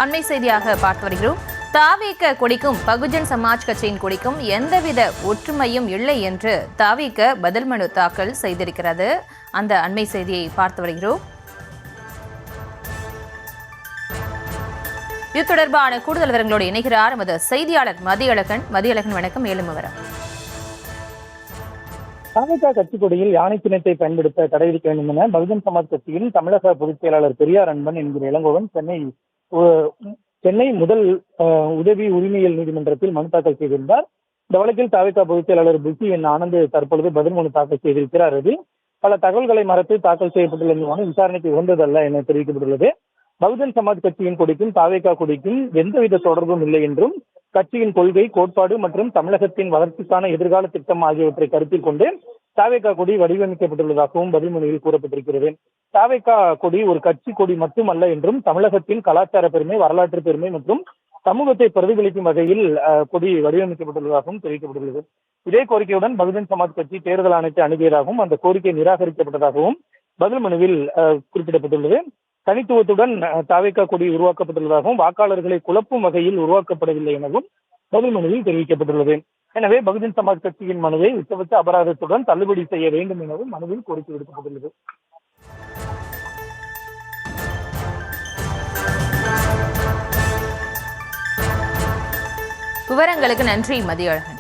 அண்மை செய்தியாக பார்த்து வருகிறோம். தாவேக கொடிக்கும் பகுஜன் சமாஜ் கட்சியின் கொடிக்கும் எந்தவித ஒற்றுமையும் இல்லை என்று தாவேக பதில் மனு தாக்கல் செய்திருக்கிறது. அந்த அண்மை செய்தியை பார்த்து வருகிறோம். இது தொடர்பான கூடுதல் விவரங்களோடு இணைகிறார் நமது செய்தியாளர் மதியழகன். வணக்கம். மேலும் விவரம். தாவேக கட்சி கொடியில் யானை சின்னத்தை பயன்படுத்த தடை விதிக்க வேண்டும் என பகுஜன் சமாஜ் கட்சியின் தமிழக பொதுச் செயலாளர் பெரியார் அன்பன் என்கிற இளங்கோவன் சென்னை முதல் உதவி உரிமையியல் நீதிமன்றத்தில் மனு தாக்கல் செய்திருந்தார். இந்த வழக்கில் தாவேக பொதுச் செயலாளர் புசி என் ஆனந்த் தற்பொழுது பதில் மனு தாக்கல் செய்திருக்கிறார். அதில் பல தகவல்களை மறைத்து தாக்கல் செய்யப்பட்டுள்ள இந்த மனு விசாரணைக்கு உகந்ததல்ல என தெரிவிக்கப்பட்டுள்ளது. பகுஜன் சமாஜ் கட்சியின் கொடிக்கும் தாவேக கொடிக்கும் எந்தவித தொடர்பும் இல்லை என்றும் கட்சியின் கொள்கை, கோட்பாடு மற்றும் தமிழகத்தின் வளர்ச்சிக்கான எதிர்கால திட்டம் ஆகியவற்றை கருத்தில் கொண்டு தாவேக கொடி வடிவமைக்கப்பட்டுள்ளதாகவும் பதில் மனுவில் கூறப்பட்டிருக்கிறது. தாவேக கொடி ஒரு கட்சி கொடி மட்டுமல்ல என்றும் தமிழகத்தின் கலாச்சார பெருமை, வரலாற்று பெருமை மற்றும் சமூகத்தை பிரதிபலிக்கும் வகையில் கொடி வடிவமைக்கப்பட்டுள்ளதாகவும் தெரிவிக்கப்பட்டுள்ளது. இதே கோரிக்கையுடன் பகுஜன் சமாஜ் கட்சி தேர்தல் ஆணையத்தை அணுகியதாகவும் அந்த கோரிக்கை நிராகரிக்கப்பட்டதாகவும் பதில் மனுவில் குறிப்பிடப்பட்டுள்ளது. தனித்துவத்துடன் தாவேக கொடி உருவாக்கப்பட்டுள்ளதாகவும் வாக்காளர்களை குழப்பும் வகையில் உருவாக்கப்படவில்லை எனவும் பதில் மனுவில் தெரிவிக்கப்பட்டுள்ளது. எனவே பகுஜன் சமாஜ் கட்சியின் மனுவை உச்சபட்ச அபராதத்துடன் தள்ளுபடி செய்ய வேண்டும் எனவும் மனுவில் கோரிக்கை விடுக்கப்பட்டுள்ளது. விவரங்களுக்கு நன்றி மதியழகன்.